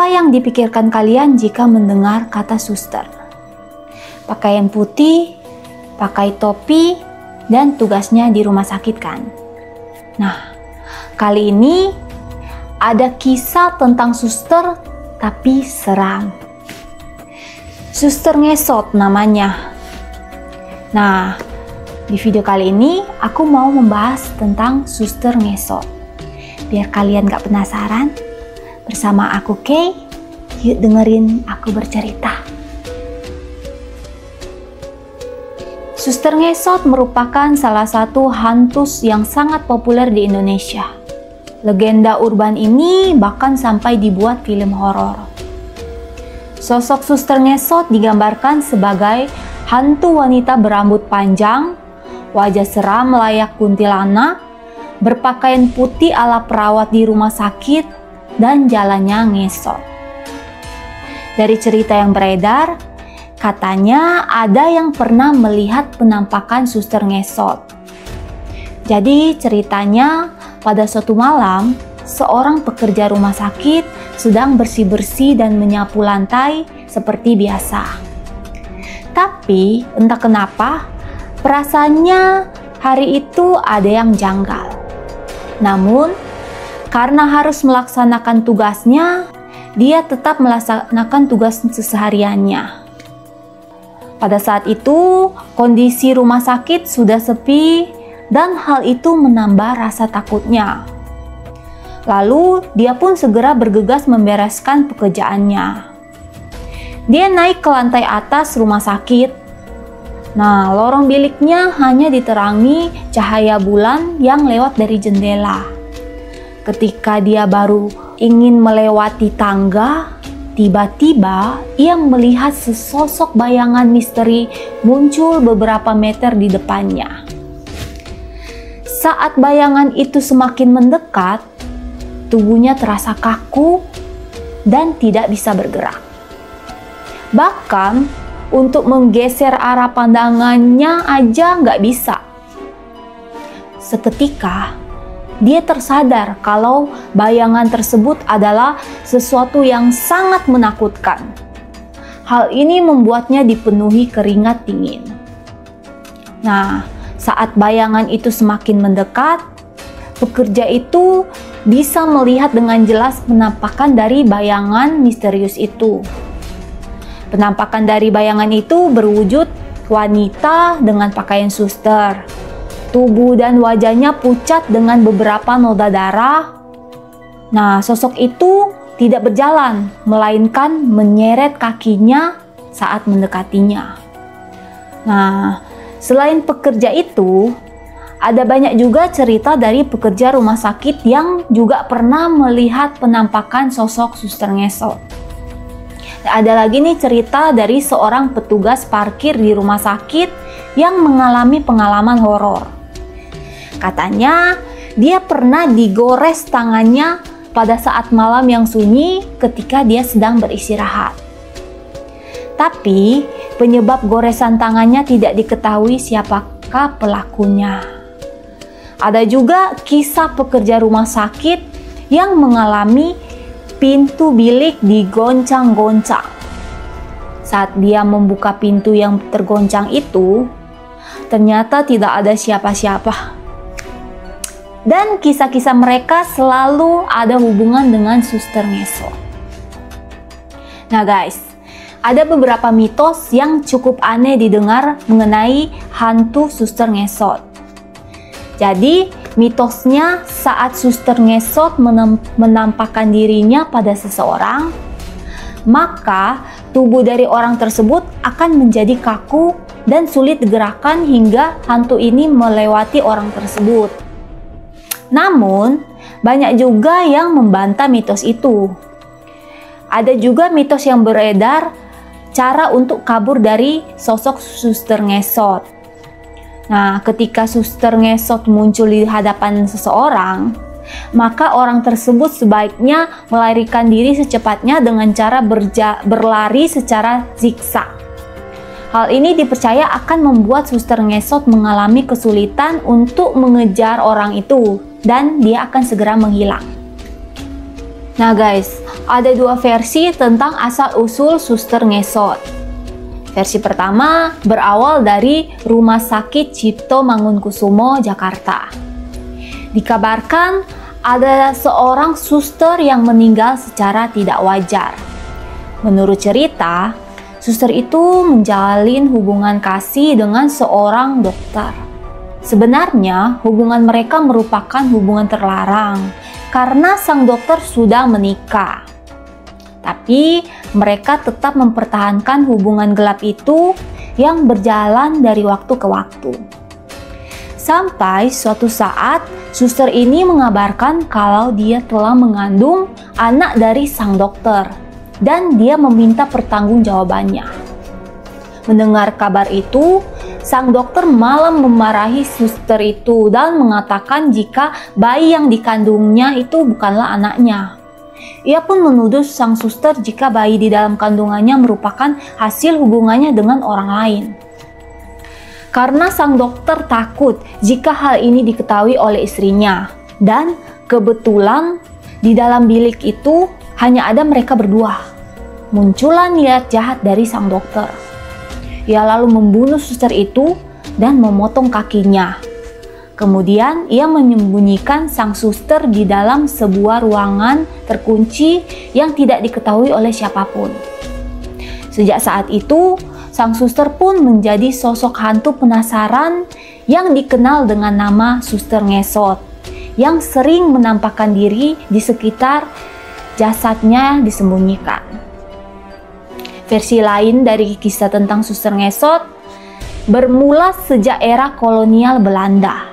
Apa yang dipikirkan kalian jika mendengar kata suster? Pakaian putih, pakai topi, dan tugasnya di rumah sakit kan? Nah, kali ini ada kisah tentang suster tapi seram. Suster ngesot namanya. Nah, di video kali ini aku mau membahas tentang suster ngesot. Biar kalian gak penasaran, bersama aku Kay, yuk dengerin aku bercerita. Suster ngesot merupakan salah satu hantu yang sangat populer di Indonesia. Legenda urban ini bahkan sampai dibuat film horor. Sosok suster ngesot digambarkan sebagai hantu wanita berambut panjang, wajah seram layak kuntilanak, berpakaian putih ala perawat di rumah sakit, dan jalannya ngesot. Dari cerita yang beredar, katanya ada yang pernah melihat penampakan suster ngesot. Jadi ceritanya pada suatu malam, seorang pekerja rumah sakit sedang bersih-bersih dan menyapu lantai seperti biasa. Tapi entah kenapa, perasaannya hari itu ada yang janggal. Namun, karena harus melaksanakan tugasnya, dia tetap melaksanakan tugas sehariannya. Pada saat itu, kondisi rumah sakit sudah sepi dan hal itu menambah rasa takutnya. Lalu, dia pun segera bergegas membereskan pekerjaannya. Dia naik ke lantai atas rumah sakit. Nah, lorong biliknya hanya diterangi cahaya bulan yang lewat dari jendela. Ketika dia baru ingin melewati tangga, tiba-tiba ia melihat sesosok bayangan misteri muncul beberapa meter di depannya. Saat bayangan itu semakin mendekat, tubuhnya terasa kaku dan tidak bisa bergerak. Bahkan untuk menggeser arah pandangannya aja nggak bisa. Seketika, dia tersadar kalau bayangan tersebut adalah sesuatu yang sangat menakutkan. Hal ini membuatnya dipenuhi keringat dingin. Nah, saat bayangan itu semakin mendekat, pekerja itu bisa melihat dengan jelas penampakan dari bayangan misterius itu. Penampakan dari bayangan itu berwujud wanita dengan pakaian suster. Tubuh dan wajahnya pucat dengan beberapa noda darah. Nah, sosok itu tidak berjalan, melainkan menyeret kakinya saat mendekatinya. Nah, selain pekerja itu, ada banyak juga cerita dari pekerja rumah sakit yang juga pernah melihat penampakan sosok suster ngesot. Ada lagi nih cerita dari seorang petugas parkir di rumah sakit yang mengalami pengalaman horor. Katanya, dia pernah digores tangannya pada saat malam yang sunyi ketika dia sedang beristirahat. Tapi, penyebab goresan tangannya tidak diketahui siapakah pelakunya. Ada juga kisah pekerja rumah sakit yang mengalami pintu bilik digoncang-goncang. Saat dia membuka pintu yang tergoncang itu, ternyata tidak ada siapa-siapa. Dan kisah-kisah mereka selalu ada hubungan dengan suster ngesot. Nah guys, ada beberapa mitos yang cukup aneh didengar mengenai hantu suster ngesot. Jadi, mitosnya saat suster ngesot menampakkan dirinya pada seseorang, maka tubuh dari orang tersebut akan menjadi kaku dan sulit digerakkan hingga hantu ini melewati orang tersebut. Namun, banyak juga yang membantah mitos itu. Ada juga mitos yang beredar cara untuk kabur dari sosok suster ngesot. Nah, ketika suster ngesot muncul di hadapan seseorang, maka orang tersebut sebaiknya melarikan diri secepatnya dengan cara berlari secara zigzag. Hal ini dipercaya akan membuat suster ngesot mengalami kesulitan untuk mengejar orang itu dan dia akan segera menghilang. Nah guys, ada dua versi tentang asal-usul suster ngesot. Versi pertama berawal dari Rumah Sakit Cipto Mangunkusumo, Jakarta. Dikabarkan ada seorang suster yang meninggal secara tidak wajar. Menurut cerita, suster itu menjalin hubungan kasih dengan seorang dokter. Sebenarnya hubungan mereka merupakan hubungan terlarang karena sang dokter sudah menikah. Tapi mereka tetap mempertahankan hubungan gelap itu yang berjalan dari waktu ke waktu. Sampai suatu saat suster ini mengabarkan kalau dia telah mengandung anak dari sang dokter dan dia meminta pertanggungjawabannya. Mendengar kabar itu, sang dokter malah memarahi suster itu dan mengatakan jika bayi yang dikandungnya itu bukanlah anaknya. Ia pun menuduh sang suster jika bayi di dalam kandungannya merupakan hasil hubungannya dengan orang lain. Karena sang dokter takut jika hal ini diketahui oleh istrinya, dan kebetulan di dalam bilik itu hanya ada mereka berdua. Muncullah niat jahat dari sang dokter. Ia lalu membunuh suster itu dan memotong kakinya. Kemudian ia menyembunyikan sang suster di dalam sebuah ruangan terkunci yang tidak diketahui oleh siapapun. Sejak saat itu, sang suster pun menjadi sosok hantu penasaran yang dikenal dengan nama Suster Ngesot, yang sering menampakkan diri di sekitar jasadnya disembunyikan. Versi lain dari kisah tentang Suster Ngesot bermula sejak era kolonial Belanda.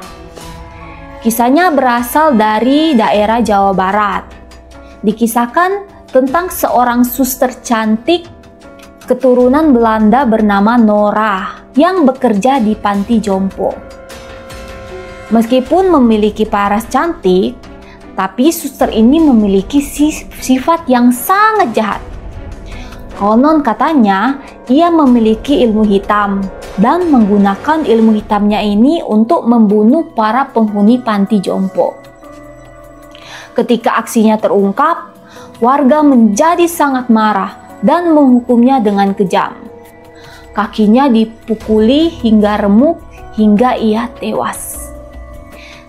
Kisahnya berasal dari daerah Jawa Barat. Dikisahkan tentang seorang suster cantik keturunan Belanda bernama Nora yang bekerja di panti jompo. Meskipun memiliki paras cantik, tapi suster ini memiliki sifat yang sangat jahat. Konon katanya ia memiliki ilmu hitam dan menggunakan ilmu hitamnya ini untuk membunuh para penghuni panti jompo. Ketika aksinya terungkap, warga menjadi sangat marah dan menghukumnya dengan kejam. Kakinya dipukuli hingga remuk hingga ia tewas.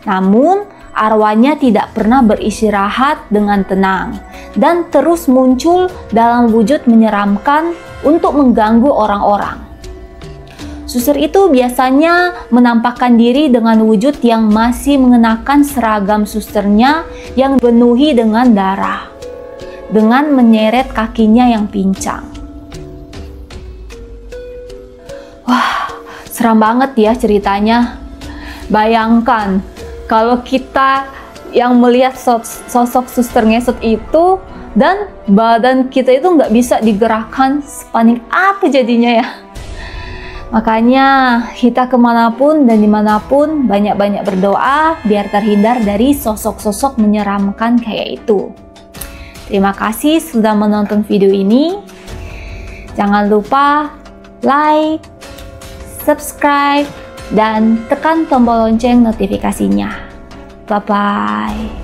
Namun arwahnya tidak pernah beristirahat dengan tenang dan terus muncul dalam wujud menyeramkan untuk mengganggu orang-orang. Suster itu biasanya menampakkan diri dengan wujud yang masih mengenakan seragam susternya yang dipenuhi dengan darah, dengan menyeret kakinya yang pincang. Wah, seram banget ya ceritanya. Bayangkan kalau kita yang melihat sosok Suster Ngesot itu dan badan kita itu nggak bisa digerakkan, panik apa jadinya ya. Makanya kita kemanapun dan dimanapun banyak-banyak berdoa biar terhindar dari sosok-sosok menyeramkan kayak itu. Terima kasih sudah menonton video ini. Jangan lupa like, subscribe, dan tekan tombol lonceng notifikasinya. Bye-bye.